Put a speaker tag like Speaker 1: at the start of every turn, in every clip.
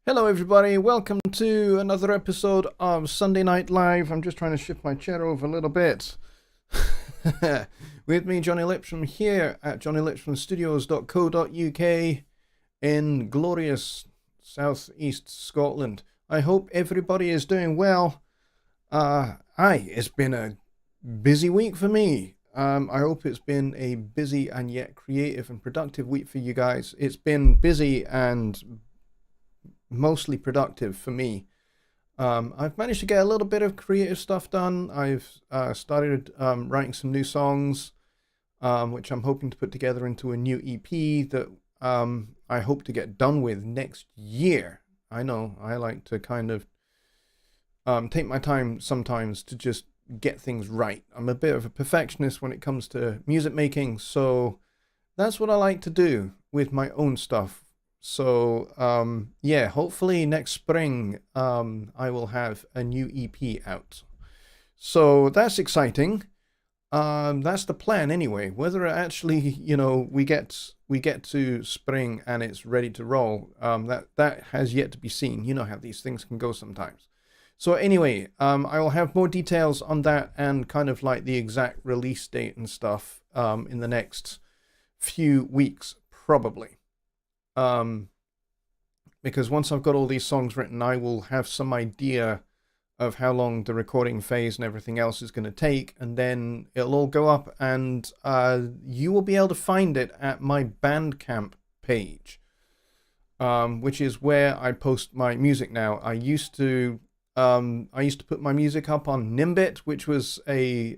Speaker 1: Hello, everybody. Welcome to another episode of Sunday Night Live. I'm just trying to shift my chair over a little bit. With me, Jonny Lipsham, here at jonnylipshamstudios.co.uk in glorious southeast Scotland. I hope everybody is doing well. It's been a busy week for me. I hope it's been a busy and yet creative and productive week for you guys. It's been busy and mostly productive for me. I've managed to get a little bit of creative stuff done. I've started writing some new songs, which I'm hoping to put together into a new EP that I hope to get done with next year. I know I like to kind of take my time sometimes to just get things right. I'm a bit of a perfectionist when it comes to music making, so that's what I like to do with my own stuff. So, yeah, hopefully next spring, I will have a new EP out. So that's exciting. That's the plan anyway. Whether it actually, we get to spring and it's ready to roll, that has yet to be seen. You know how these things can go sometimes. So anyway, I will have more details on that and kind of like the exact release date and stuff, in the next few weeks, probably. Because once I've got all these songs written, I will have some idea of how long the recording phase and everything else is going to take, and then it'll all go up, and you will be able to find it at my Bandcamp page, which is where I post my music now. I used to put my music up on Nimbit, which was a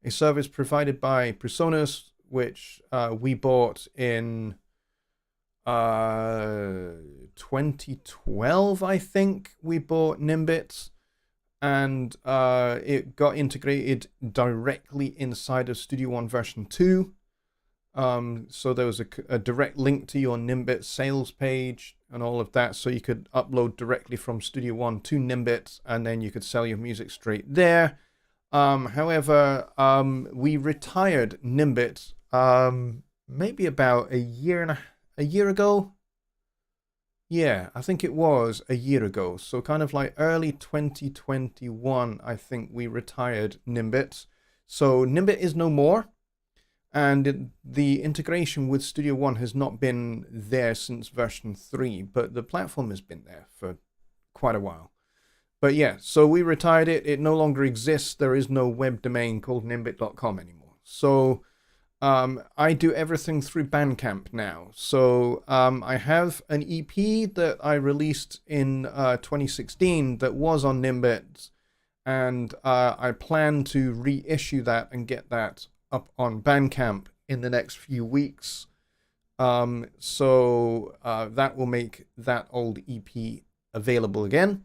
Speaker 1: service provided by Presonus, which we bought in 2012, I think. We bought Nimbit, and it got integrated directly inside of Studio One version 2. So there was a direct link to your Nimbit sales page and all of that, so you could upload directly from Studio One to Nimbit, and then you could sell your music straight there. However, we retired Nimbit maybe about a year ago. Yeah, I think it was a year ago. So kind of like early 2021, I think we retired Nimbit. So Nimbit is no more. And the integration with Studio One has not been there since version 3. But the platform has been there for quite a while. But yeah, so we retired it. It no longer exists. There is no web domain called nimbit.com anymore. So I do everything through Bandcamp now. So I have an EP that I released in 2016 that was on Nimbit, and I plan to reissue that and get that up on Bandcamp in the next few weeks. So that will make that old EP available again.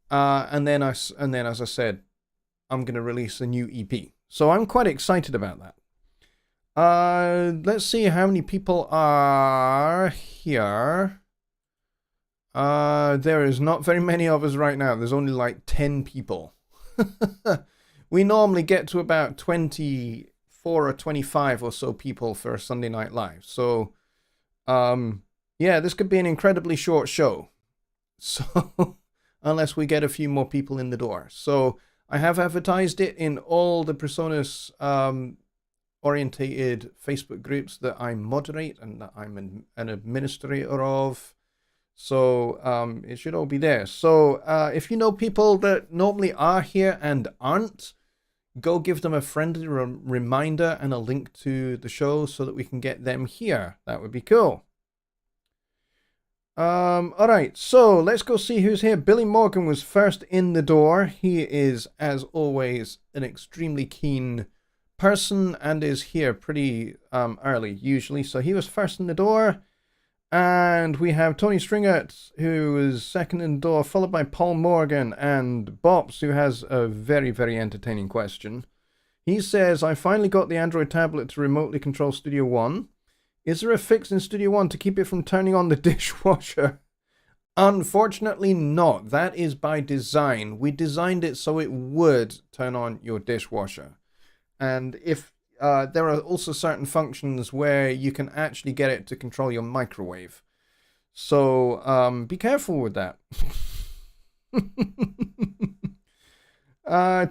Speaker 1: And then as I said, I'm going to release a new EP. So I'm quite excited about that. Let's see how many people are here. There is not very many of us right now. There's only like 10 people. We normally get to about 24 or 25 or so people for a Sunday Night Live. So, yeah, this could be an incredibly short show. So, unless we get a few more people in the door. So, I have advertised it in all the Presonus, orientated Facebook groups that I moderate and that I'm an administrator of. So it should all be there. So if you know people that normally are here and aren't, go give them a friendly reminder and a link to the show so that we can get them here. That would be cool. All right, so let's go see who's here. Billy Morgan was first in the door. He is, as always, an extremely keen person and is here pretty early usually, so he was first in the door. And we have Tony Stringert, who is second in the door, followed by Paul Morgan and Bops, who has a very, very entertaining question. He says, I finally got the Android tablet to remotely control Studio One. Is there a fix in Studio One to keep it from turning on the dishwasher? Unfortunately not. That is by design. We designed it so it would turn on your dishwasher. And if there are also certain functions where you can actually get it to control your microwave. So be careful with that.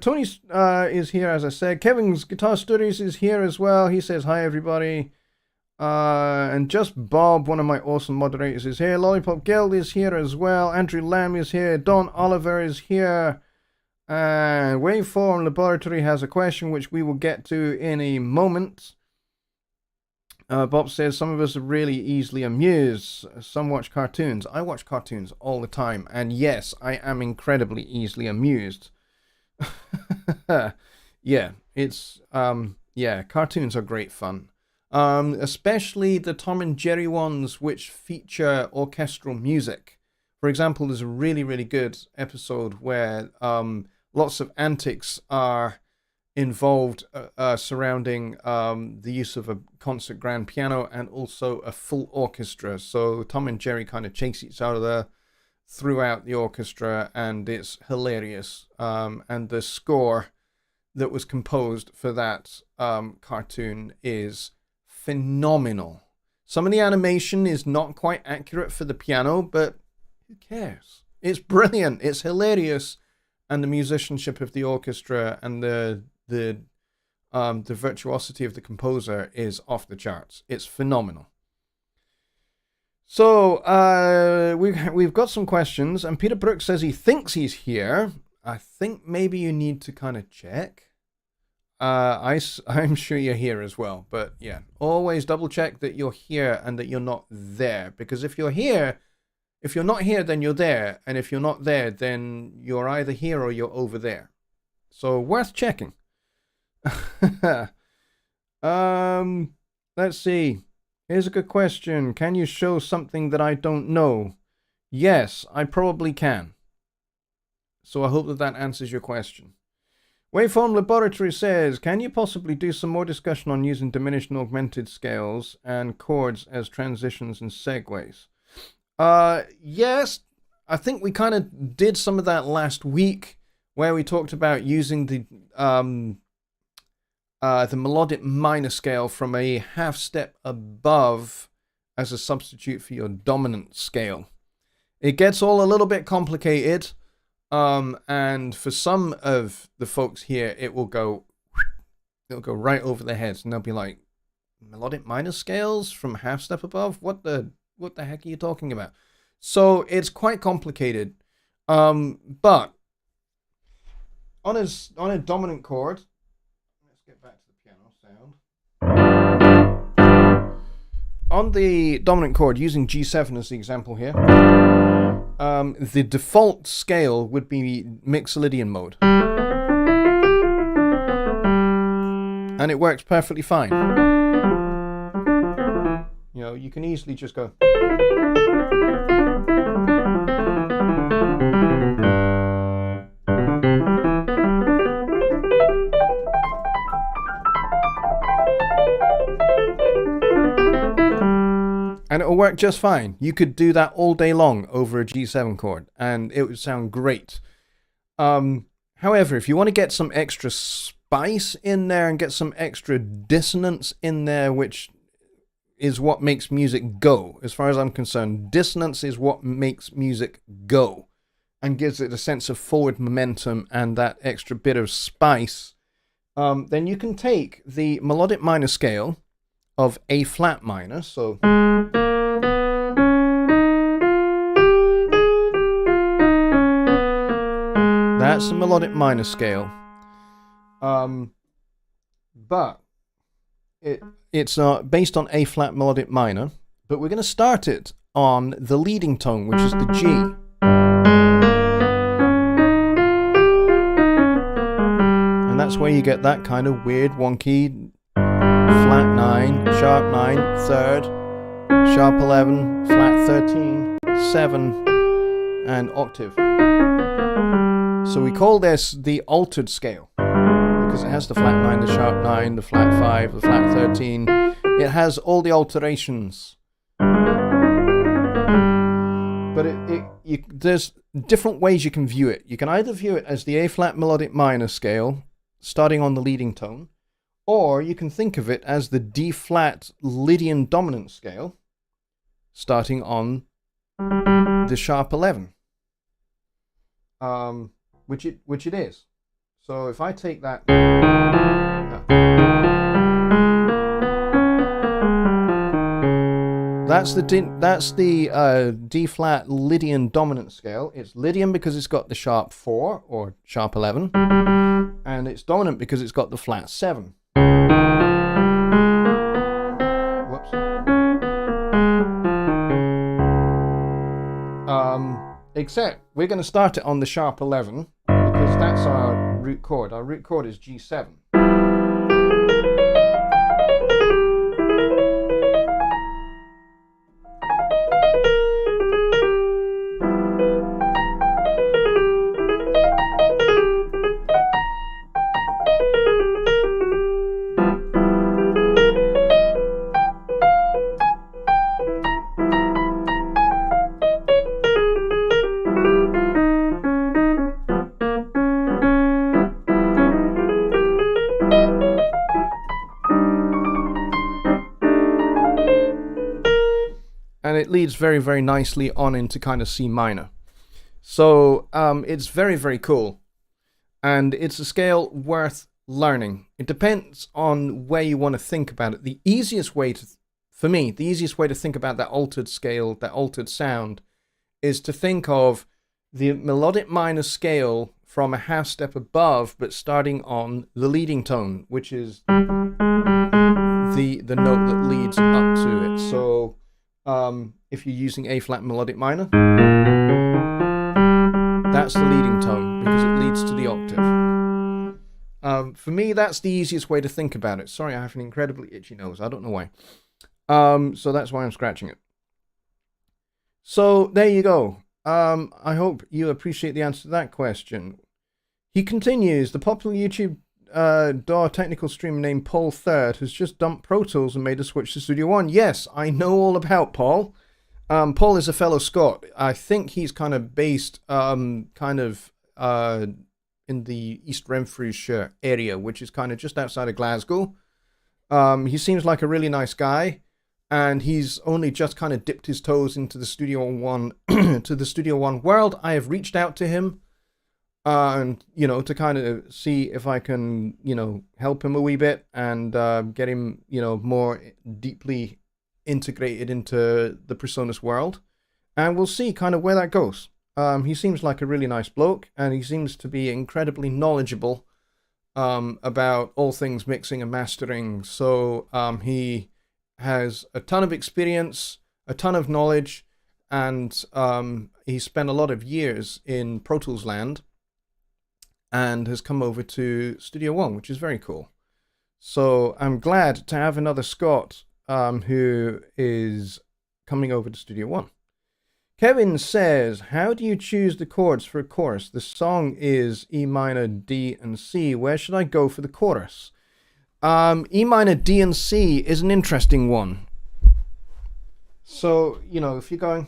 Speaker 1: Tony is here, as I said. Kevin's Guitar Studios is here as well. He says, hi, everybody. And Just Bob, one of my awesome moderators, is here. Lollipop Guild is here as well. Andrew Lamb is here. Don Oliver is here. And Waveform Laboratory has a question which we will get to in a moment. Bob says, some of us are really easily amused. Some watch cartoons. I watch cartoons all the time. And yes, I am incredibly easily amused. Yeah, it's, yeah, cartoons are great fun. Especially the Tom and Jerry ones which feature orchestral music. For example, there's a really, really good episode where lots of antics are involved surrounding the use of a concert grand piano and also a full orchestra. So Tom and Jerry kind of chase each other throughout the orchestra, and it's hilarious. And the score that was composed for that cartoon is phenomenal. Some of the animation is not quite accurate for the piano, but who cares? It's brilliant. It's hilarious. And the musicianship of the orchestra and the virtuosity of the composer is off the charts. It's phenomenal. So we've got some questions, and Peter Brooks says he thinks he's here. I think maybe you need to kind of check. I'm sure you're here as well, but yeah, always double check that you're here and that you're not there, because if you're not here, then you're there, and if you're not there, then you're either here or you're over there. So worth checking. Let's see. Here's a good question. Can you show something that I don't know? Yes, I probably can. So I hope that answers your question. Waveform Laboratory says, can you possibly do some more discussion on using diminished and augmented scales and chords as transitions and segues? Yes, I think we kind of did some of that last week, where we talked about using the melodic minor scale from a half step above as a substitute for your dominant scale. It gets all a little bit complicated. And for some of the folks here, it'll go right over their heads, and they'll be like, melodic minor scales from half step above? What the heck are you talking about? So it's quite complicated. But on a dominant chord, let's get back to the piano sound. On the dominant chord, using G7 as the example here, the default scale would be Mixolydian mode. And it works perfectly fine. You know, you can easily just go. And it'll work just fine. You could do that all day long over a G7 chord, and it would sound great. However, if you want to get some extra spice in there and get some extra dissonance in there, which is what makes music go, as far as I'm concerned, dissonance is what makes music go and gives it a sense of forward momentum and that extra bit of spice, then you can take the melodic minor scale of A flat minor, so that's the melodic minor scale, but it's based on A flat melodic minor, but we're going to start it on the leading tone, which is the G. And that's where you get that kind of weird, wonky flat 9, sharp 9, third, sharp 11, flat 13, 7, and octave. So we call this the altered scale because it has the flat 9, the sharp 9, the flat 5, the flat 13. It has all the alterations. But there's different ways you can view it. You can either view it as the A flat melodic minor scale starting on the leading tone, or you can think of it as the D flat Lydian dominant scale starting on the sharp 11, which it is. So if I take that, that's the D flat Lydian dominant scale. It's Lydian because it's got the sharp 4 or sharp 11, and it's dominant because it's got the flat 7. Whoops. Except we're going to start it on the sharp 11 because that's our root chord. Our root chord is G7. And it leads very, very nicely on into kind of C minor. So it's very, very cool. And it's a scale worth learning. It depends on where you want to think about it. The easiest way to, for me, the easiest way to think about that altered scale, that altered sound, is to think of the melodic minor scale from a half step above, but starting on the leading tone, which is the note that leads up to it. So if you're using A flat melodic minor, that's the leading tone because it leads to the octave. For me, that's the easiest way to think about it. Sorry, I have an incredibly itchy nose. I don't know why. So that's why I'm scratching it. So there you go. I hope you appreciate the answer to that question. He continues, the popular YouTube DAW technical streamer named Paul Third has just dumped Pro Tools and made a switch to Studio One. Yes, I know all about Paul. Paul is a fellow Scot. I think he's kind of based in the East Renfrewshire area, which is kind of just outside of Glasgow. He seems like a really nice guy, and he's only just kind of dipped his toes into the Studio One to the Studio One world. I have reached out to him and to kind of see if I can help him a wee bit and get him more deeply integrated into the Presonus world, and we'll see kind of where that goes. He seems like a really nice bloke, and he seems to be incredibly knowledgeable about all things mixing and mastering. So he has a ton of experience, a ton of knowledge, and he spent a lot of years in Pro Tools land and has come over to Studio One, which is very cool. So I'm glad to have another Scot who is coming over to Studio One. Kevin says, how do you choose the chords for a chorus? The song is E minor, D, and C. Where should I go for the chorus? E minor, D, and C is an interesting one. So, if you're going...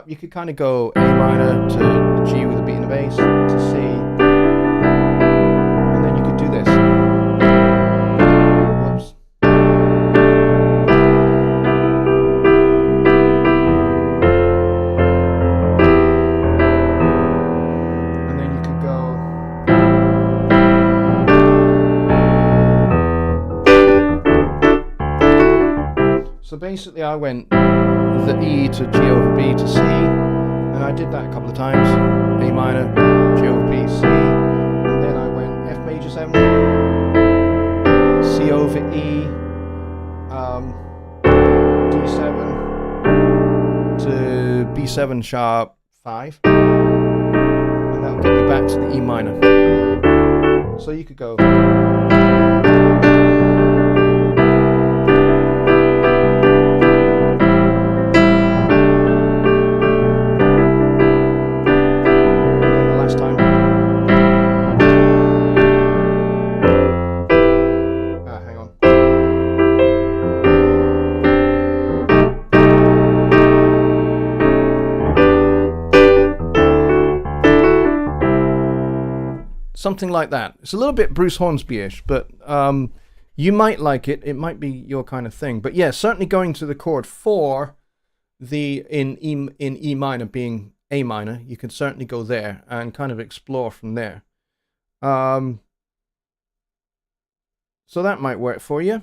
Speaker 1: you could kind of go A minor to G with a beat and a bass to C, and then you could do this. Whoops. And then you could go basically I went the E to G over B to C, and I did that a couple of times. A minor, G over B, C, and then I went F major 7, C over E, D7 to B7 sharp 5, and that'll get you back to the E minor. So you could go. Something like that. It's a little bit Bruce Hornsby-ish, but you might like it. It might be your kind of thing. But yeah, certainly going to the chord 4, in E minor being A minor, you can certainly go there and kind of explore from there. So that might work for you.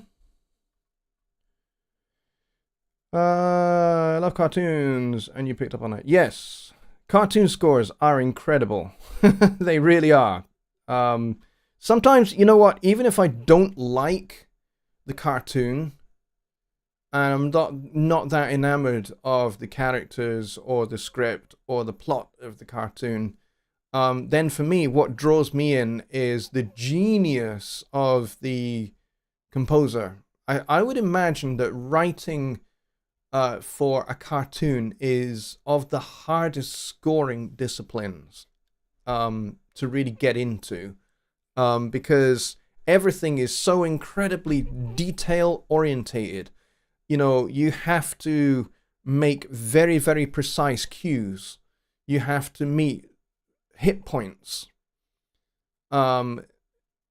Speaker 1: I love cartoons, and you picked up on it. Yes, cartoon scores are incredible. They really are. Sometimes, you know what, even if I don't like the cartoon, and I'm not that enamored of the characters or the script or the plot of the cartoon, then for me, what draws me in is the genius of the composer. I would imagine that writing for a cartoon is of the hardest scoring disciplines to really get into, because everything is so incredibly detail orientated. You know, you have to make very, very precise cues. You have to meet hit points down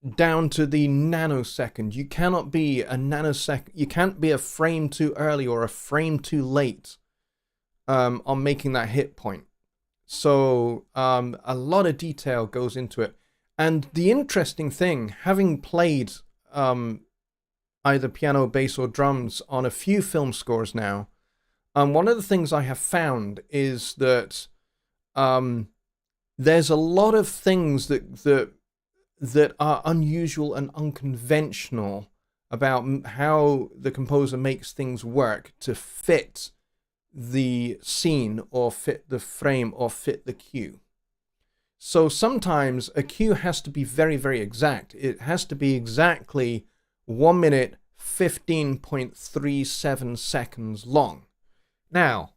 Speaker 1: to the nanosecond. You cannot be a nanosecond. You can't be a frame too early or a frame too late on making that hit point. So a lot of detail goes into it. And the interesting thing, having played either piano, bass, or drums on a few film scores now, one of the things I have found is that there's a lot of things that are unusual and unconventional about how the composer makes things work to fit the scene or fit the frame or fit the cue. So sometimes a cue has to be very, very exact. It has to be exactly 1 minute 15.37 seconds long. Now,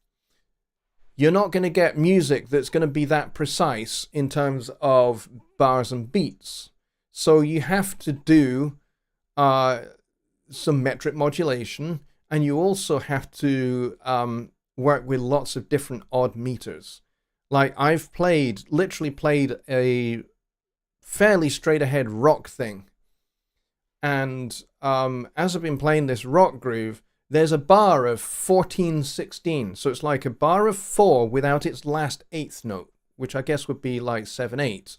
Speaker 1: you're not going to get music that's going to be that precise in terms of bars and beats. So you have to do some metric modulation, and you also have to work with lots of different odd meters. Like I've literally played a fairly straight ahead rock thing. And as I've been playing this rock groove, there's a bar of 14/16. So it's like a bar of 4 without its last 8th note, which I guess would be like 7/8.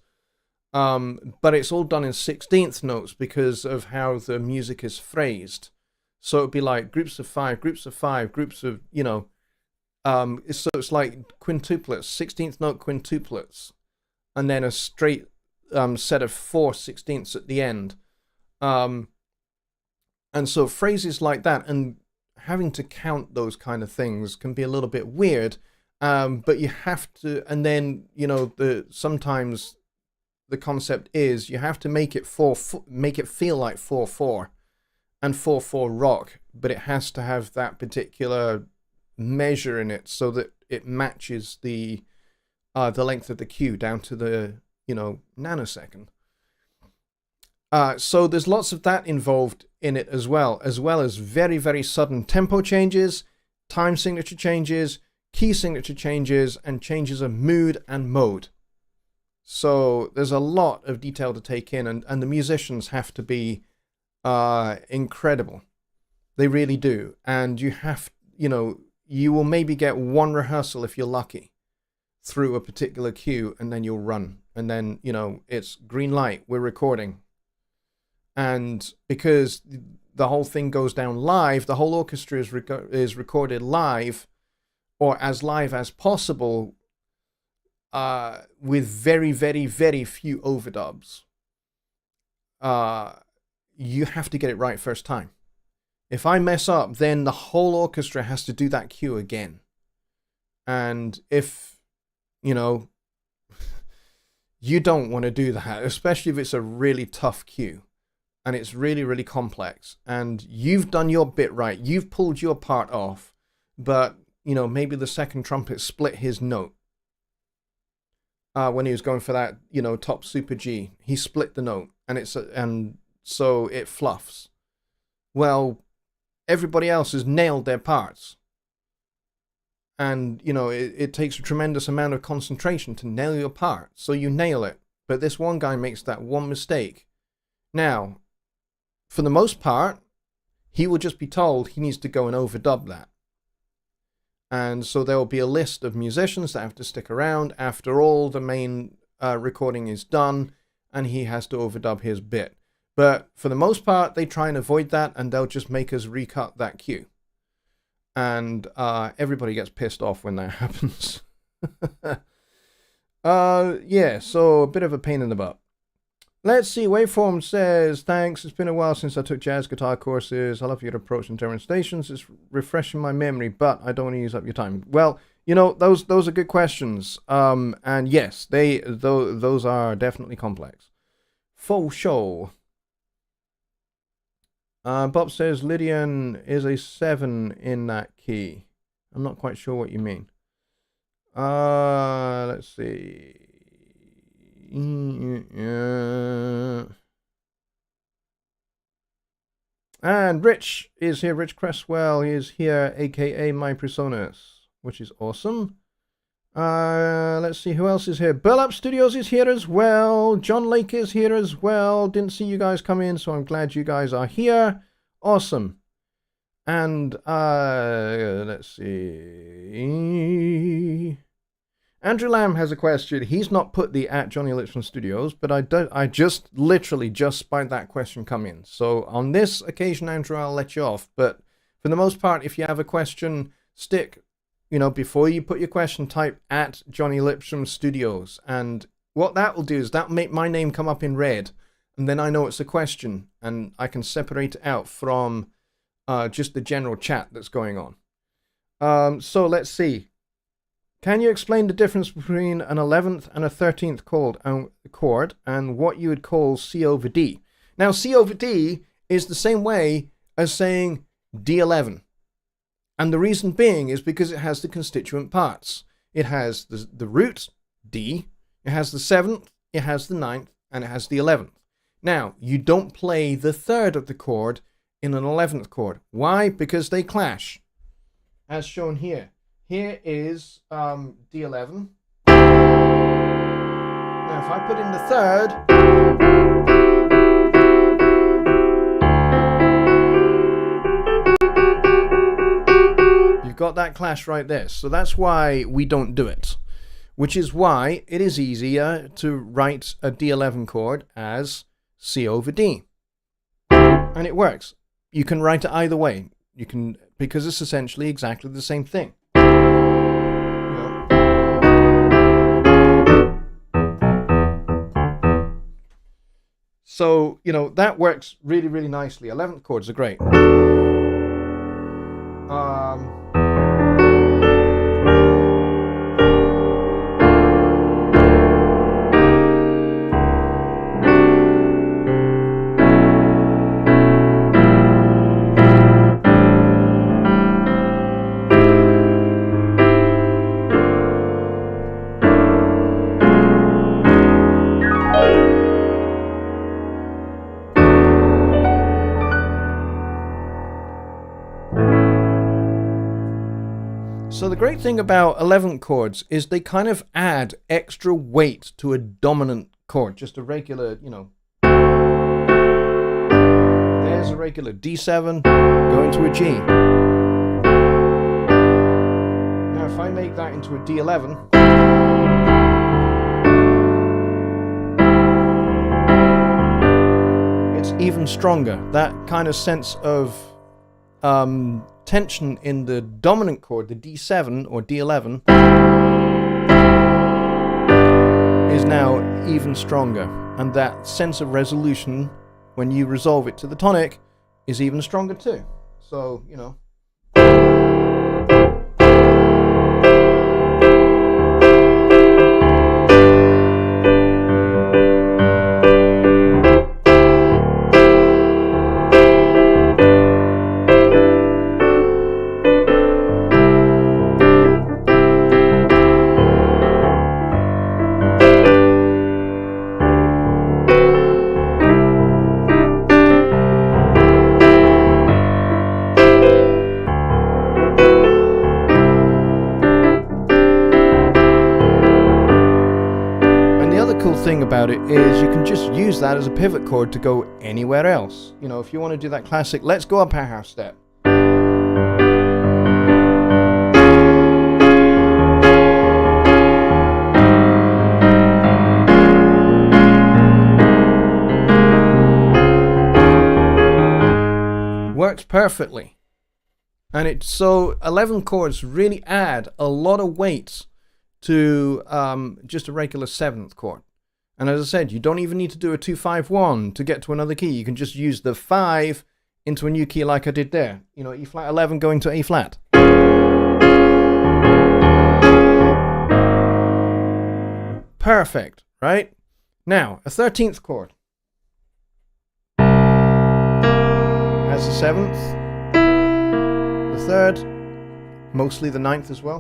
Speaker 1: But it's all done in 16th notes because of how the music is phrased. So it'd be like groups of 5, groups of 5, groups of, you know, so it's like quintuplets, 16th note quintuplets, and then a straight set of 4 16ths at the end. And so phrases like that and having to count those kind of things can be a little bit weird, but you have to, and then, you know, sometimes the concept is you have to make it make it feel like 4/4 and 4/4 rock, but it has to have that particular measure in it so that it matches the length of the cue down to the, you know, nanosecond. So there's lots of that involved in it as well as very, very sudden tempo changes, time signature changes, key signature changes, and changes of mood and mode. So there's a lot of detail to take in, and the musicians have to be incredible. They really do. And you have, you know, you will maybe get one rehearsal if you're lucky through a particular cue, and then you'll run. And then, you know, it's green light, we're recording. And because the whole thing goes down live, the whole orchestra is recorded live, or as live as possible, with very, very, very few overdubs. You have to get it right first time. If I mess up, then the whole orchestra has to do that cue again. And if, you know, you don't want to do that, especially if it's a really tough cue and it's really, really complex, and you've done your bit right, you've pulled your part off, but, you know, maybe the second trumpet split his note when he was going for that, you know, top super G. He split the note, and so it fluffs. Well, everybody else has nailed their parts. And, you know, it takes a tremendous amount of concentration to nail your part. So you nail it. But this one guy makes that one mistake. Now, for the most part, he will just be told he needs to go and overdub that. And so there will be a list of musicians that have to stick around after all the main recording is done, and he has to overdub his bit. But for the most part, they try and avoid that, and they'll just make us recut that cue. And everybody gets pissed off when that happens. Yeah, so a bit of a pain in the butt. Let's see, Waveform says, thanks, it's been a while since I took jazz guitar courses. I love your approach in different stations. It's refreshing my memory, but I don't want to use up your time. Well, you know, those are good questions. And yes, those are definitely complex. Faux show. Bob says Lydian is a 7 in that key. I'm not quite sure what you mean. Let's see. And Rich is here. Rich Cresswell is here, aka My Personas, which is awesome. Let's see who else is here. Burlap Studios is here as well. John Lake is here as well. Didn't see you guys come in, so I'm glad you guys are here. Awesome. And let's see. Andrew Lamb has a question. He's not put the at Jonny Lipsham Studios, but I just literally just spied that question come in. So on this occasion, Andrew, I'll let you off. But for the most part, if you have a question, stick, you know, before you put your question, type at Jonny Lipsham Studios. And what that will do is that will make my name come up in red. And then I know it's a question, and I can separate it out from just the general chat that's going on. So let's see. Can you explain the difference between an 11th and a 13th chord and what you would call C over D? Now, C over D is the same way as saying D11. And the reason being is because it has the constituent parts. It has the root, D, it has the 7th, it has the 9th, and it has the 11th. Now, you don't play the third of the chord in an 11th chord. Why? Because they clash, as shown here. Here is D11. Now, if I put in the third, you've got that clash right there. So that's why we don't do it, which is why it is easier to write a D11 chord as C over D. And it works. You can write it either way. You can, because it's essentially exactly the same thing. So, you know, that works really, really nicely. 11th chords are great. So the great thing about 11th chords is they kind of add extra weight to a dominant chord, just a regular, you know. There's a regular D7 going to a G. Now if I make that into a D11, it's even stronger. That kind of sense of tension in the dominant chord, the D7 or D11, is now even stronger. And that sense of resolution, when you resolve it to the tonic, is even stronger too. So, you know. Thing about it is you can just use that as a pivot chord to go anywhere else. You know, if you want to do that classic, let's go up a half step. Works perfectly. And it's so 11 chords really add a lot of weight to just a regular 7th chord. And as I said, you don't even need to do a 2-5-1 to get to another key. You can just use the 5 into a new key like I did there. You know, E flat 11 going to A flat. Perfect, right? Now, a 13th chord. As the 7th, the 3rd, mostly the 9th as well.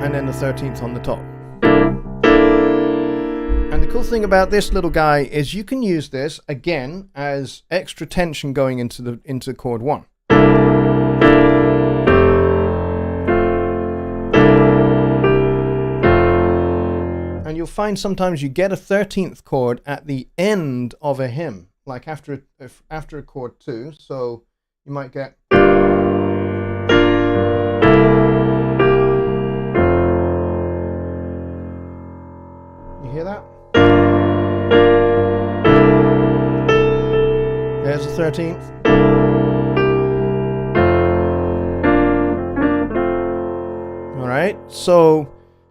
Speaker 1: And then the 13th on the top. And the cool thing about this little guy is you can use this again as extra tension going into chord 1. And you'll find sometimes you get a 13th chord at the end of a hymn, like after a chord 2. So you might get. You hear that? There's the 13th. All right, so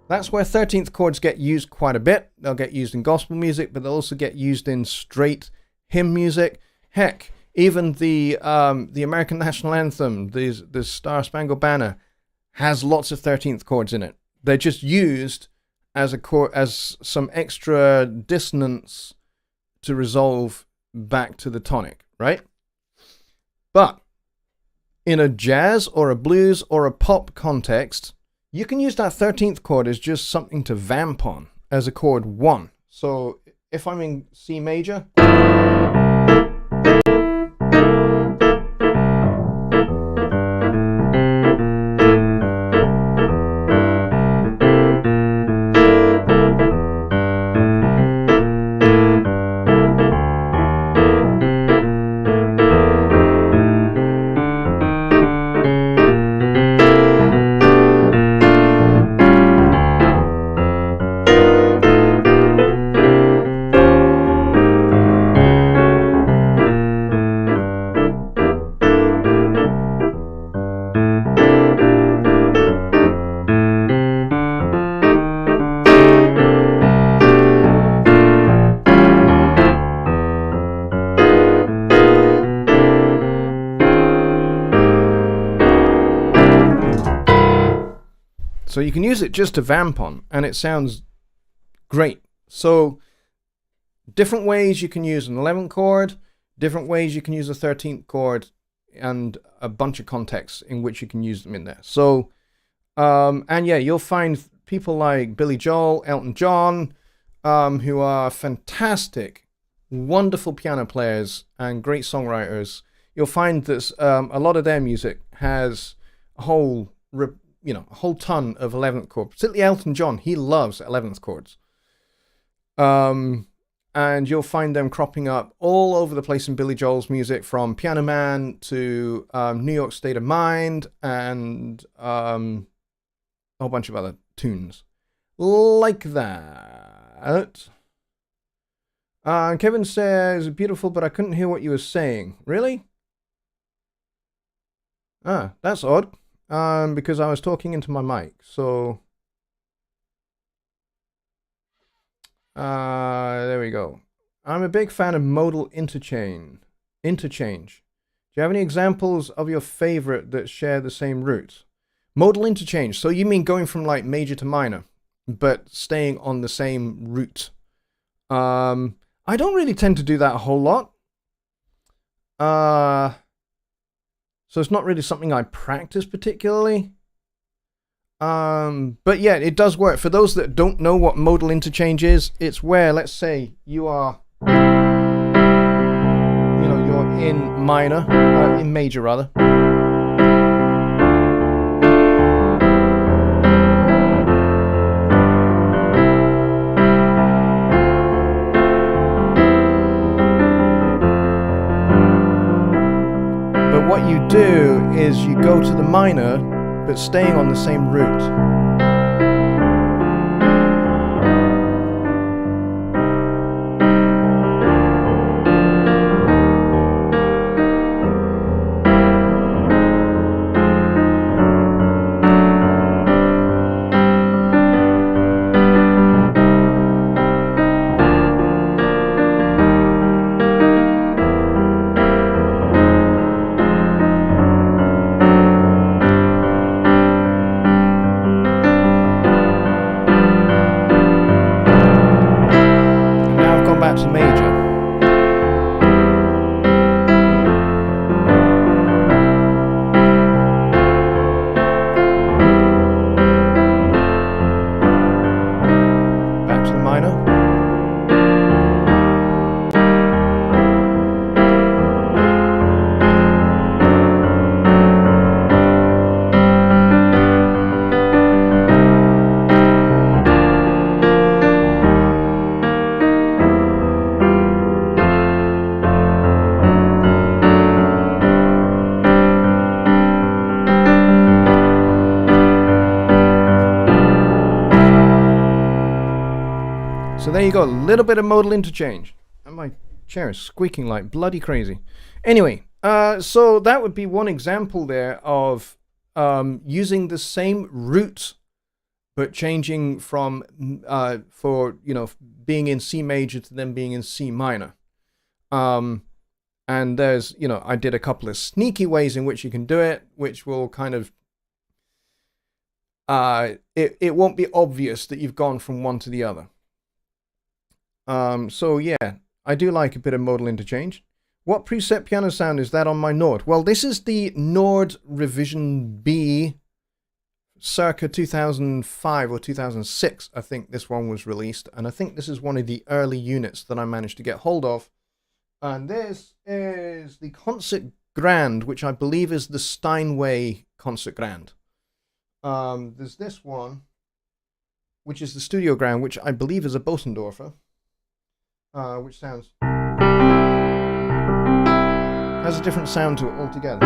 Speaker 1: that's where 13th chords get used quite a bit. They'll get used in gospel music, but they'll also get used in straight hymn music. Heck, even the American national anthem, the Star Spangled Banner, has lots of 13th chords in it. They're just used as a chord, as some extra dissonance to resolve back to the tonic, right? But in a jazz or a blues or a pop context, you can use that 13th chord as just something to vamp on as a chord 1. So if I'm in C major, so you can use it just to vamp on, and it sounds great. So different ways you can use an 11th chord, different ways you can use a 13th chord, and a bunch of contexts in which you can use them in there. So, and yeah, you'll find people like Billy Joel, Elton John, who are fantastic, wonderful piano players and great songwriters. You'll find that a lot of their music has a whole a whole ton of 11th chords. Particularly Elton John, he loves 11th chords. And you'll find them cropping up all over the place in Billy Joel's music, from Piano Man to New York State of Mind, and a whole bunch of other tunes like that. Kevin says, beautiful, but I couldn't hear what you were saying. Really? Ah, that's odd. Because I was talking into my mic. So, there we go. I'm a big fan of modal interchange. Do you have any examples of your favorite that share the same root? Modal interchange. So you mean going from like major to minor, but staying on the same root? I don't really tend to do that a whole lot. So it's not really something I practice particularly. But yeah, it does work. For those that don't know what modal interchange is, it's where, let's say, you are, you're in minor, in major rather. But what you do is you go to the minor, but staying on the same root. To major. Back to the minor. So there you go, a little bit of modal interchange. And my chair is squeaking like bloody crazy. Anyway, so that would be one example there of using the same root, but changing from, being in C major to then being in C minor. And there's, I did a couple of sneaky ways in which you can do it, which will kind of, it won't be obvious that you've gone from one to the other. So yeah, I do like a bit of modal interchange. What preset piano sound is that on my Nord? Well, this is the Nord Revision B, circa 2005 or 2006. I think this one was released, and I think this is one of the early units that I managed to get hold of. And this is the Concert Grand, which I believe is the Steinway Concert Grand. There's this one, which is the Studio Grand, which I believe is a Bosendorfer. Which has a different sound to it altogether.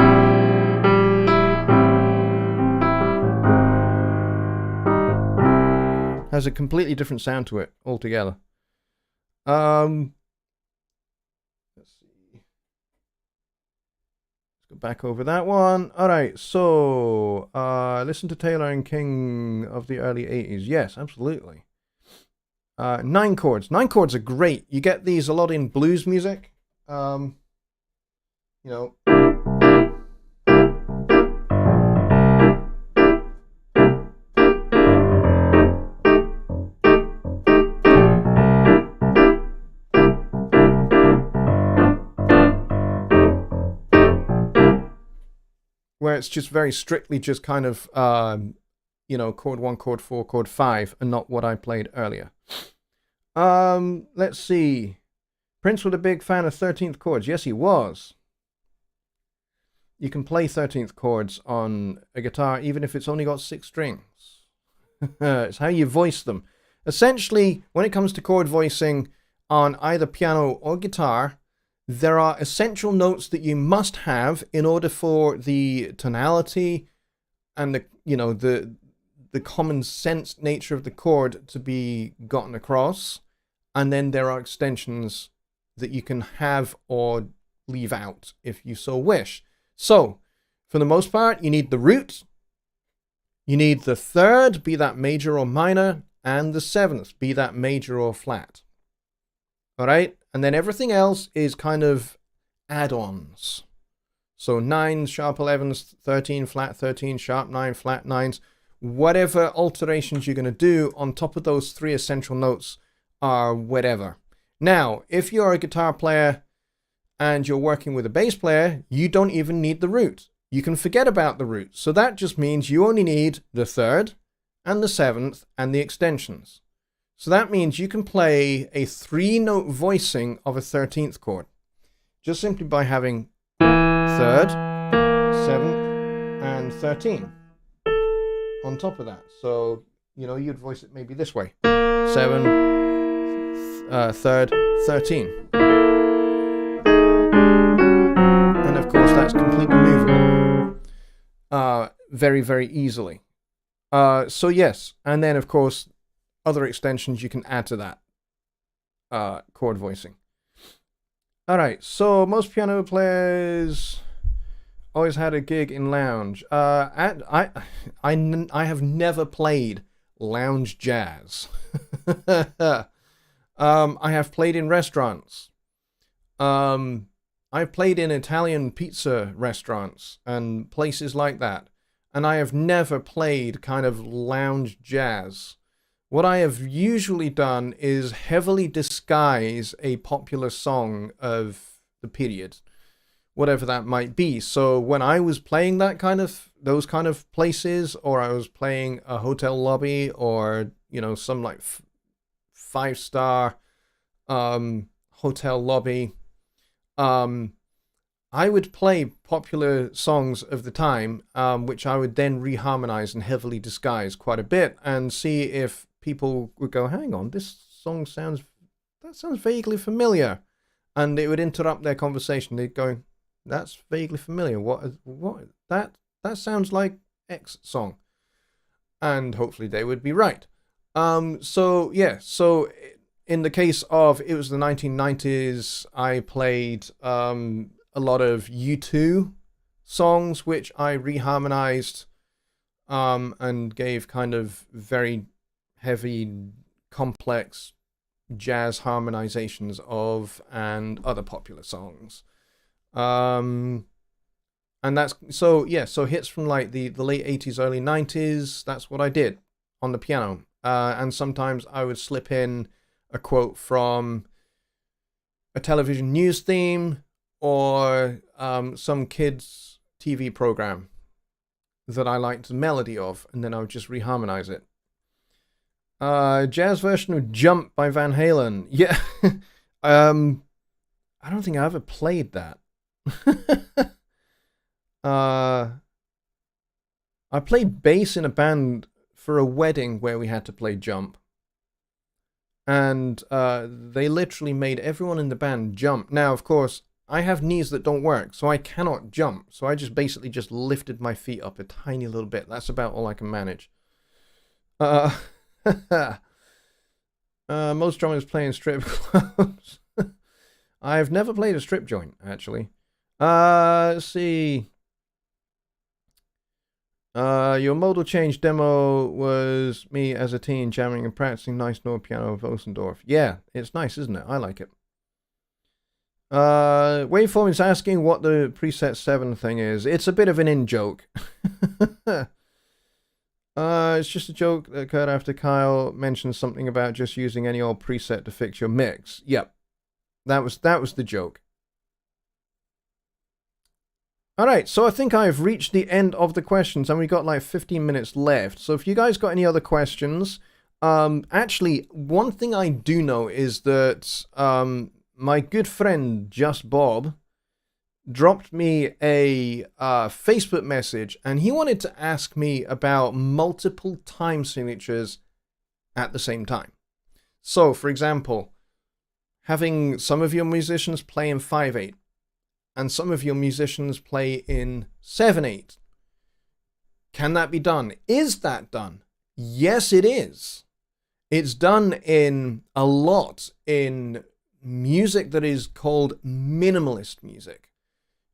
Speaker 1: Has a completely different sound to it altogether. Let's see. Let's go back over that one. All right, so listen to Taylor and King of the early 80s. Yes, absolutely. 9 chords. 9 chords are great. You get these a lot in blues music. Where it's just very strictly just kind of, chord 1, chord 4, chord 5, and not what I played earlier. Let's see. Prince was a big fan of 13th chords. Yes, he was. You can play 13th chords on a guitar even if it's only got 6 strings. It's how you voice them. Essentially, when it comes to chord voicing on either piano or guitar, there are essential notes that you must have in order for the tonality and the common sense nature of the chord to be gotten across. And then there are extensions that you can have or leave out if you so wish. So, for the most part, you need the root, you need the third, be that major or minor, and the seventh, be that major or flat. All right? And then everything else is kind of add-ons. So 9s, sharp 11s, 13, flat 13, sharp 9, flat 9s. Whatever alterations you're going to do on top of those three essential notes are whatever. Now, if you're a guitar player and you're working with a bass player, you don't even need the root. You can forget about the root. So that just means you only need the third and the seventh and the extensions. So that means you can play a 3-note voicing of a 13th chord just simply by having third, seventh, and 13 on top of that. So, you know, you'd voice it maybe this way. 7, third, 13. And of course, that's completely movable. Very, very easily. So yes, and then of course, other extensions you can add to that chord voicing. All right, so most piano players always had a gig in lounge. I have never played lounge jazz. I have played in restaurants. I've played in Italian pizza restaurants and places like that. And I have never played kind of lounge jazz. What I have usually done is heavily disguise a popular song of the period, whatever that might be. So when I was playing those kind of places, or I was playing a hotel lobby, or, you know, some like 5-star hotel lobby, I would play popular songs of the time, which I would then reharmonize and heavily disguise quite a bit, and see if people would go, hang on, this song sounds vaguely familiar. And it would interrupt their conversation. They'd go, that's vaguely familiar. What, that sounds like X song. And hopefully they would be right. So in the case of, it was the 1990s, I played a lot of U2 songs, which I reharmonized and gave kind of very heavy, complex jazz harmonizations of, and other popular songs. And that's, so hits from like the late 80s, early 90s, that's what I did on the piano. And sometimes I would slip in a quote from a television news theme, or some kids' TV program that I liked the melody of, and then I would just reharmonize it. Jazz version of Jump by Van Halen. Yeah. I don't think I ever played that. I played bass in a band for a wedding where we had to play Jump. And they literally made everyone in the band jump. Now, of course, I have knees that don't work, so I cannot jump. So I just basically just lifted my feet up a tiny little bit. That's about all I can manage. Most drummers play in strip clubs. I've never played a strip joint, actually. Let's see. Your modal change demo was me as a teen jamming and practicing nice note piano of Osendorf. Yeah, it's nice, isn't it? I like it. Waveform is asking what the preset 7 thing is. It's a bit of an in-joke. It's just a joke that occurred after Kyle mentioned something about just using any old preset to fix your mix. Yep. That was the joke. Alright, so I think I've reached the end of the questions, and we got like 15 minutes left. So if you guys got any other questions, actually, one thing I do know is that my good friend Just Bob dropped me a Facebook message, and he wanted to ask me about multiple time signatures at the same time. So, for example, having some of your musicians play in 5/8 and some of your musicians play in 7/8. Can that be done? Is that done? Yes, it is. It's done in a lot in music that is called minimalist music,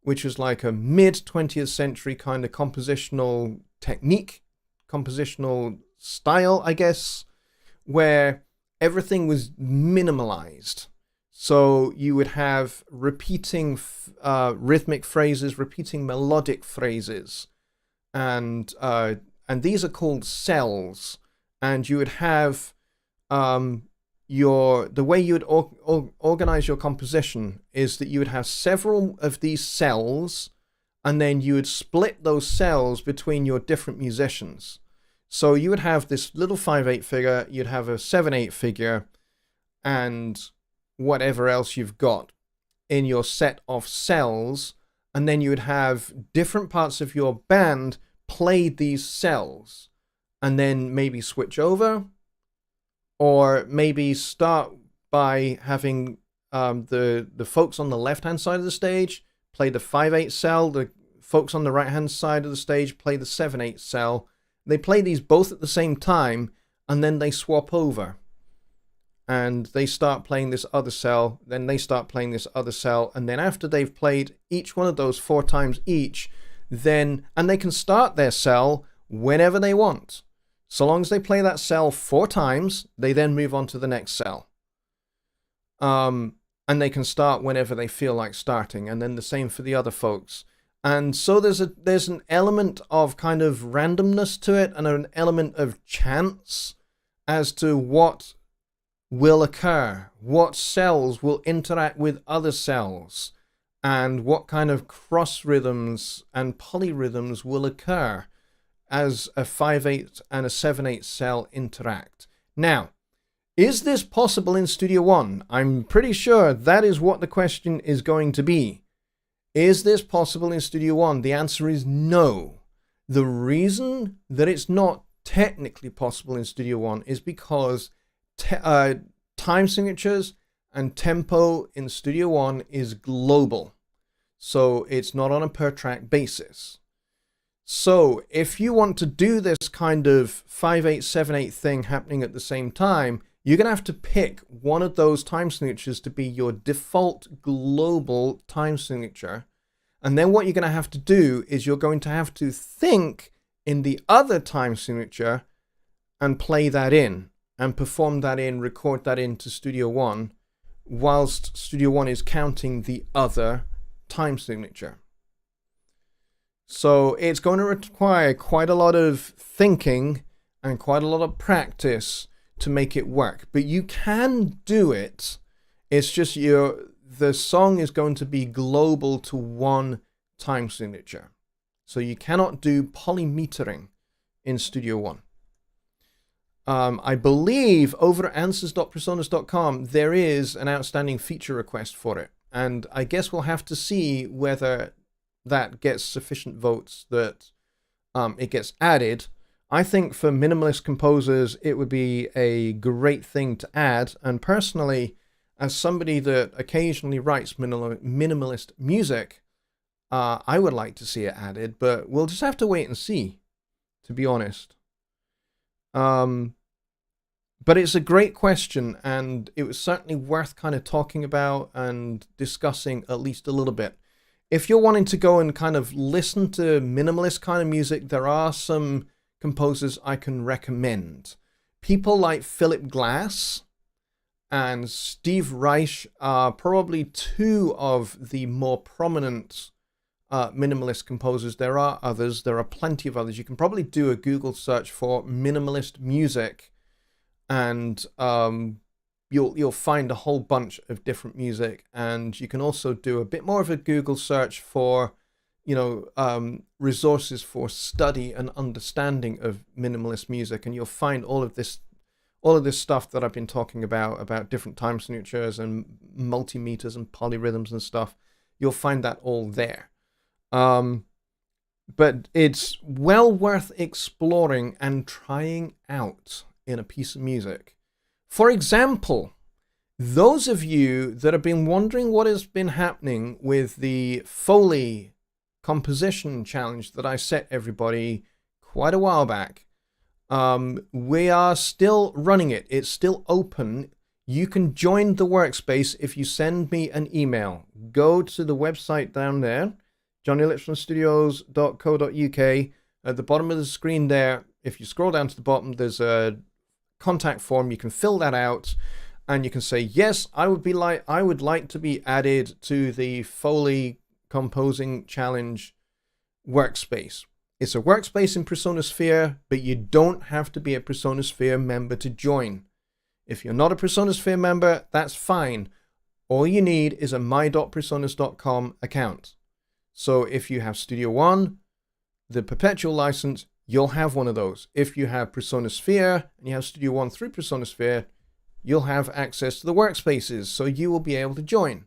Speaker 1: which is like a mid 20th century kind of compositional technique, compositional style, I guess, where everything was minimalized. So you would have repeating rhythmic phrases, repeating melodic phrases, and these are called cells. And you would have the way you would organize your composition is that you would have several of these cells, and then you would split those cells between your different musicians. So you would have this little 5/8 figure, you'd have a 7/8 figure, and whatever else you've got in your set of cells, and then you would have different parts of your band play these cells, and then maybe switch over, or maybe start by having the folks on the left-hand side of the stage play the 5/8 cell, the folks on the right-hand side of the stage play the 7/8 cell. They play these both at the same time, and then they swap over. And they start playing this other cell, then they start playing this other cell, and then after they've played each one of those 4 times each, and they can start their cell whenever they want. So long as they play that cell 4 times, they then move on to the next cell. And they can start whenever they feel like starting, and then the same for the other folks. And so there's an element of kind of randomness to it, and an element of chance as to what will occur, what cells will interact with other cells, and what kind of cross rhythms and polyrhythms will occur as a 5/8 and a 7/8 cell interact. Now, is this possible in Studio One? I'm pretty sure that is what the question is going to be. Is this possible in Studio One? The answer is no. The reason that it's not technically possible in Studio One is because time signatures and tempo in Studio One is global. So it's not on a per track basis. So if you want to do this kind of 5/8, 7/8 thing happening at the same time, you're going to have to pick one of those time signatures to be your default global time signature. And then what you're going to have to do is you're going to have to think in the other time signature and play that in and perform that in, record that into Studio One, whilst Studio One is counting the other time signature. So it's going to require quite a lot of thinking and quite a lot of practice to make it work. But you can do it. It's just the song is going to be global to one time signature. So you cannot do polymetering in Studio One. I believe over at answers.presonus.com there is an outstanding feature request for it. And I guess we'll have to see whether that gets sufficient votes that it gets added. I think for minimalist composers, it would be a great thing to add. And personally, as somebody that occasionally writes minimalist music, I would like to see it added, but we'll just have to wait and see, to be honest. But it's a great question, and it was certainly worth kind of talking about and discussing at least a little bit. If you're wanting to go and kind of listen to minimalist kind of music, there are some composers I can recommend. People like Philip Glass and Steve Reich are probably 2 of the more prominent minimalist composers. There are others. There are plenty of others. You can probably do a Google search for minimalist music, and you'll find a whole bunch of different music. And you can also do a bit more of a Google search for, resources for study and understanding of minimalist music, and you'll find all of this stuff that I've been talking about different time signatures and multimeters and polyrhythms and stuff. You'll find that all there. But it's well worth exploring and trying out in a piece of music. For example, those of you that have been wondering what has been happening with the Foley composition challenge that I set everybody quite a while back, We are still running it. It's still open. You can join the workspace if you send me an email. Go to the website down there, jonnylipshamstudios.co.uk. At the bottom of the screen there, if you scroll down to the bottom, there's a contact form. You can fill that out, and you can say, yes, I would like to be added to the Foley Composing Challenge workspace. It's a workspace in PresonaSphere, but you don't have to be a PresonaSphere member to join. If you're not a PresonaSphere member, that's fine. All you need is a my.presonus.com account. So if you have Studio One, the perpetual license, you'll have one of those. If you have PresonaSphere and you have Studio One through PresonaSphere, you'll have access to the workspaces, so you will be able to join.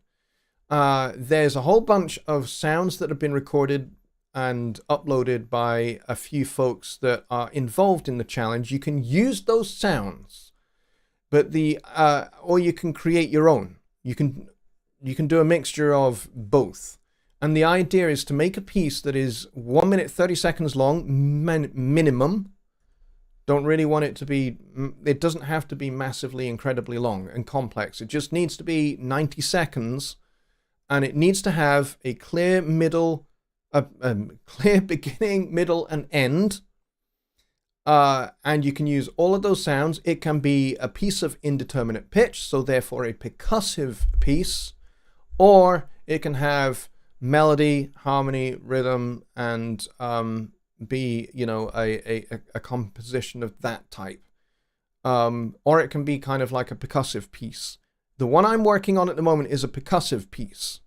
Speaker 1: There's a whole bunch of sounds that have been recorded and uploaded by a few folks that are involved in the challenge. You can use those sounds, but or you can create your own. You can do a mixture of both. And the idea is to make a piece that is 1 minute 30 seconds long, minimum. Don't really want it to be, it doesn't have to be massively incredibly long and complex. It just needs to be 90 seconds, and it needs to have a clear middle, clear beginning, middle, and end. And you can use all of those sounds. It can be a piece of indeterminate pitch, so therefore a percussive piece, or it can have melody, harmony, rhythm, and be, you know, a composition of that type. Or it can be kind of like a percussive piece. The one I'm working on at the moment is a percussive piece,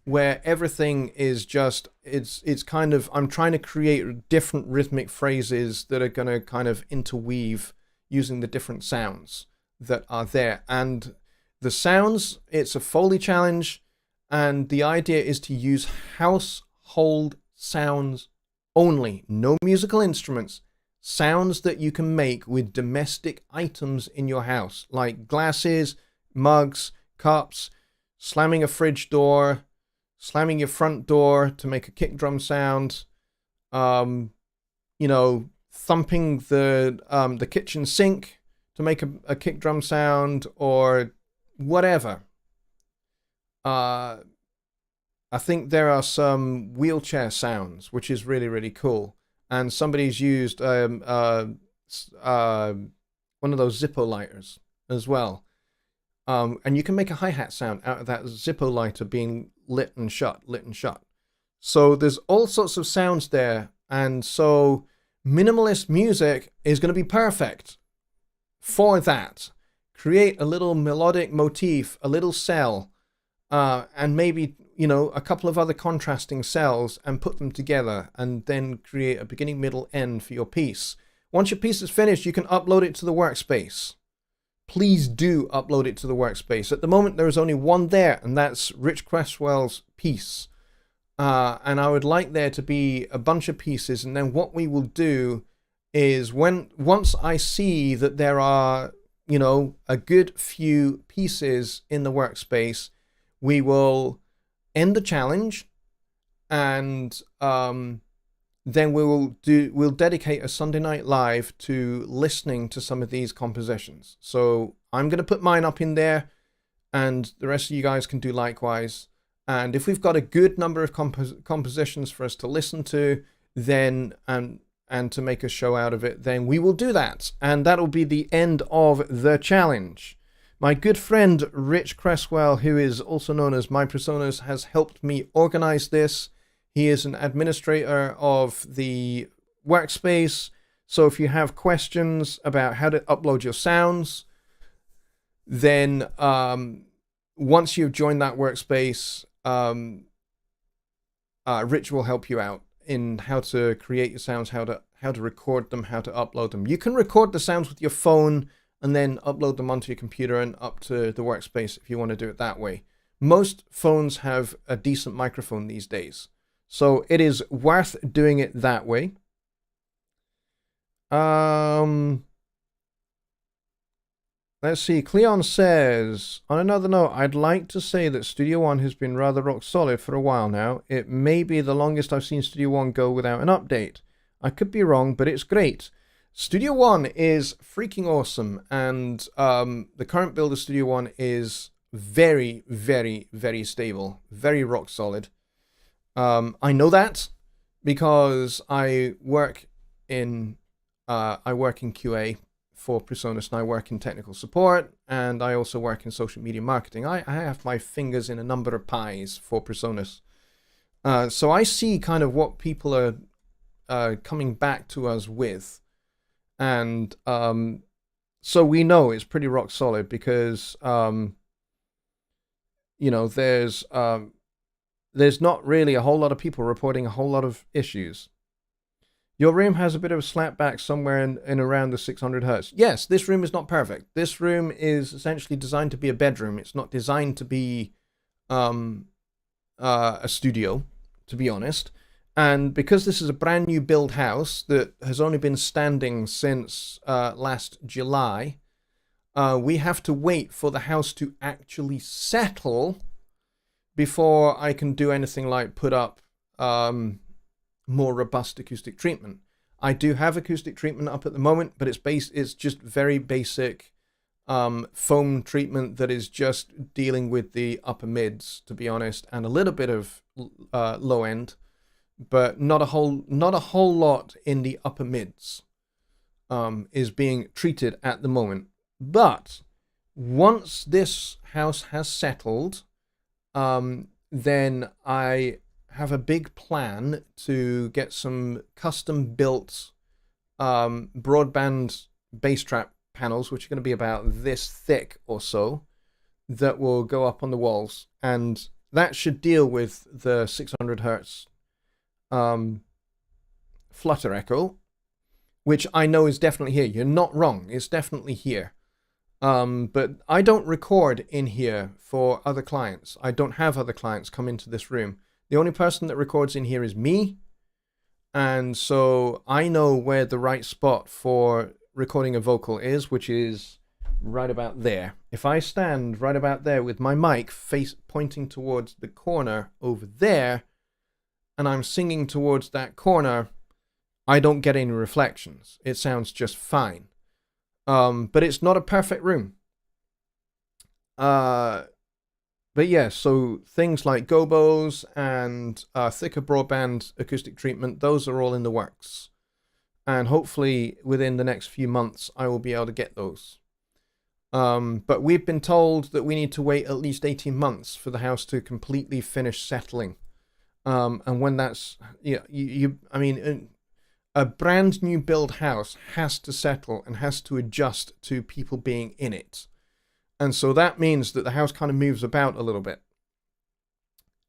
Speaker 1: where everything is just, it's kind of, I'm trying to create different rhythmic phrases that are going to kind of interweave using the different sounds that are there. And the sounds, it's a Foley challenge, and the idea is to use household sounds only, no musical instruments, sounds that you can make with domestic items in your house, like glasses, mugs, cups, slamming a fridge door, slamming your front door to make a kick drum sound, you know, thumping the kitchen sink to make a kick drum sound, or whatever. I think there are some wheelchair sounds, which is really, really cool. And somebody's used one of those Zippo lighters as well. And you can make a hi-hat sound out of that Zippo lighter being lit and shut, lit and shut. So there's all sorts of sounds there. And so minimalist music is going to be perfect for that. Create a little melodic motif, a little cell, and maybe, you know, a couple of other contrasting cells, and put them together, and then create a beginning, middle, end for your piece. Once your piece is finished, you can upload it to the workspace. Please do upload it to the workspace. At the moment, there is only one there, and that's Rich Cresswell's piece. And I would like there to be a bunch of pieces, and then what we will do is once I see that there are, you know, a good few pieces in the workspace, we will end the challenge, and then we'll dedicate a Sunday night live to listening to some of these compositions. So I'm going to put mine up in there, and the rest of you guys can do likewise. And if we've got a good number of compositions for us to listen to, then and to make a show out of it, then we will do that, and that'll be the end of the challenge. My good friend Rich Cresswell, who is also known as My Personas, has helped me organize this. He is an administrator of the workspace. So if you have questions about how to upload your sounds, then once you've joined that workspace, Rich will help you out in how to create your sounds, how to record them, how to upload them. You can record the sounds with your phone and then upload them onto your computer and up to the workspace if you want to do it that way. Most phones have a decent microphone these days, so it is worth doing it that way. Let's see. Cleon says, on another note, I'd like to say that Studio One has been rather rock solid for a while now. It may be the longest I've seen Studio One go without an update. I could be wrong, but it's great. Studio One is freaking awesome, and the current build of Studio One is very, very, very stable, very rock solid. I know that because I work in QA for Presonus, and I work in technical support, and I also work in social media marketing. I have my fingers in a number of pies for Presonus. So I see kind of what people are coming back to us with. And so we know it's pretty rock solid because, you know, there's not really a whole lot of people reporting a whole lot of issues. Your room has a bit of a slapback somewhere in around the 600 hertz. Yes, this room is not perfect. This room is essentially designed to be a bedroom. It's not designed to be a studio, to be honest. And because this is a brand new build house that has only been standing since last July, we have to wait for the house to actually settle before I can do anything like put up more robust acoustic treatment. I do have acoustic treatment up at the moment, but it's just very basic foam treatment that is just dealing with the upper mids, to be honest, and a little bit of low end, but not a whole lot in the upper mids is being treated at the moment. But once this house has settled, then I have a big plan to get some custom built broadband bass trap panels, which are going to be about this thick or so, that will go up on the walls, and that should deal with the 600 hertz flutter echo, which I know is definitely here. You're not wrong, it's definitely here. But I don't record in here for other clients. I don't have other clients come into this room. The only person that records in here is me, and so I know where the right spot for recording a vocal is, which is right about there. If I stand right about there with my mic face pointing towards the corner over there, and I'm singing towards that corner, I don't get any reflections. It sounds just fine. But it's not a perfect room. But yeah, so things like gobos and thicker broadband acoustic treatment, those are all in the works. And hopefully within the next few months, I will be able to get those. But we've been told that we need to wait at least 18 months for the house to completely finish settling. And when that's, I mean, a brand new build house has to settle and has to adjust to people being in it. And so that means that the house kind of moves about a little bit.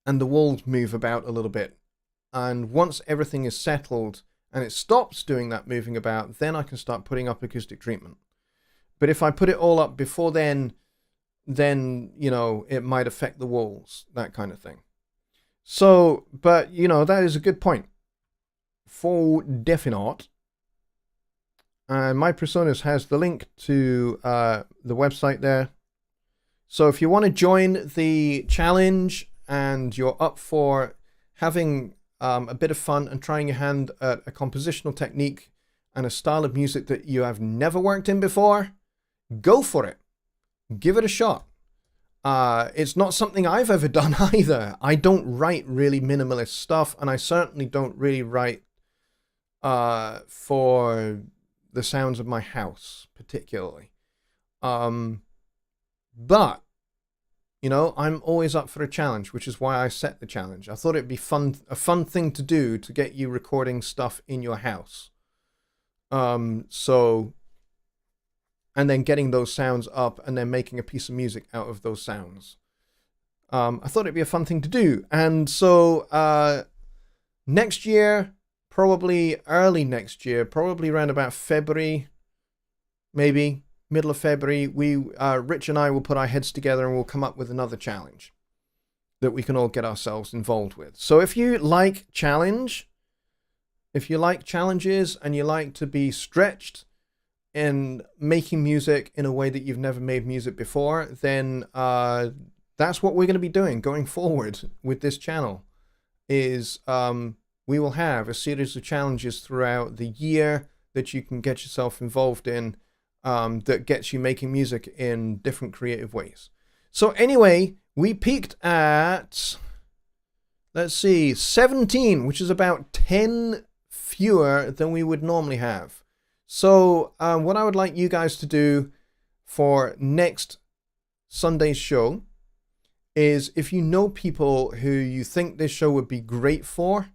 Speaker 1: And the walls move about a little bit. And once everything is settled and it stops doing that moving about, then I can start putting up acoustic treatment. But if I put it all up before then, you know, it might affect the walls, that kind of thing. So, but, you know, that is a good point. For definite. My Presonus has the link to the website there. So if you want to join the challenge and you're up for having a bit of fun and trying your hand at a compositional technique and a style of music that you have never worked in before, go for it. Give it a shot. It's not something I've ever done either. I don't write really minimalist stuff, and I certainly don't really write for the sounds of my house particularly. But, you know, I'm always up for a challenge, which is why I set the challenge. I thought it'd be a fun thing to do to get you recording stuff in your house. So, and then getting those sounds up and then making a piece of music out of those sounds. I thought it'd be a fun thing to do. And so, next year, probably early next year, probably around about February, maybe middle of February, Rich and I will put our heads together and we'll come up with another challenge that we can all get ourselves involved with. So if you like challenges and you like to be stretched in making music in a way that you've never made music before, then that's what we're going to be doing going forward with this channel. Is we will have a series of challenges throughout the year that you can get yourself involved in, that gets you making music in different creative ways. So anyway, we peaked at, let's see, 17, which is about 10 fewer than we would normally have. So what I would like you guys to do for next Sunday's show is, if you know people who you think this show would be great for,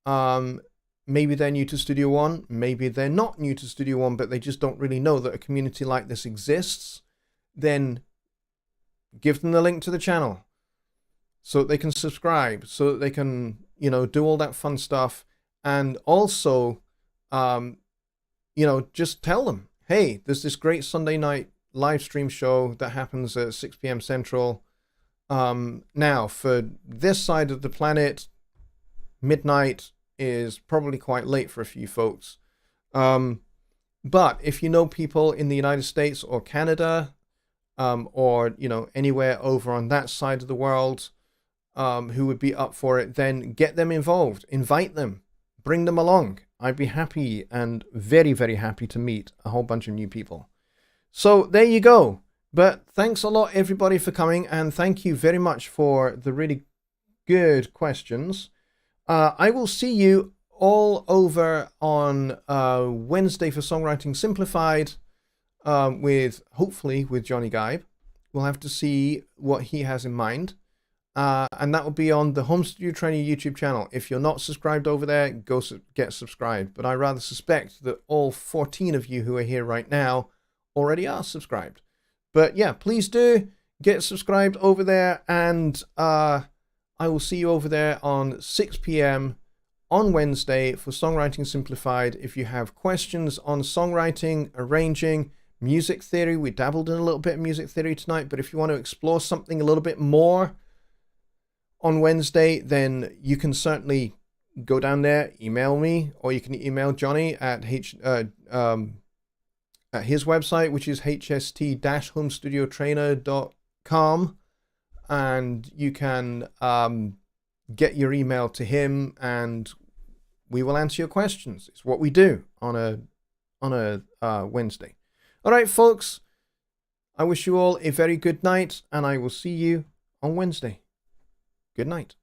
Speaker 1: maybe they're new to Studio One, maybe they're not new to Studio One, but they just don't really know that a community like this exists, then give them the link to the channel so that they can subscribe, so that they can, you know, do all that fun stuff. And also, you know, just tell them, hey, there's this great Sunday night live stream show that happens at 6 p.m. Central. Now, for this side of the planet, midnight is probably quite late for a few folks. But if you know people in the United States or Canada, or, you know, anywhere over on that side of the world, who would be up for it, then get them involved, invite them, bring them along. I'd be happy and very, very happy to meet a whole bunch of new people. So there you go. But thanks a lot, everybody, for coming, and thank you very much for the really good questions. I will see you all over on Wednesday for Songwriting Simplified, hopefully with Jonny Gibe. We'll have to see what he has in mind. And that will be on the Home Studio Trainer YouTube channel. If you're not subscribed over there, go get subscribed. But I rather suspect that all 14 of you who are here right now already are subscribed. But yeah, please do get subscribed over there, and I will see you over there on 6 p.m. on Wednesday for Songwriting Simplified. If you have questions on songwriting, arranging, music theory, we dabbled in a little bit of music theory tonight, but if you want to explore something a little bit more on Wednesday, then you can certainly go down there, email me, or you can email Jonny at his website, which is hst-homestudiotrainer.com, and you can get your email to him, and we will answer your questions. It's what we do on a Wednesday. All right, folks, I wish you all a very good night, and I will see you on Wednesday. Good night.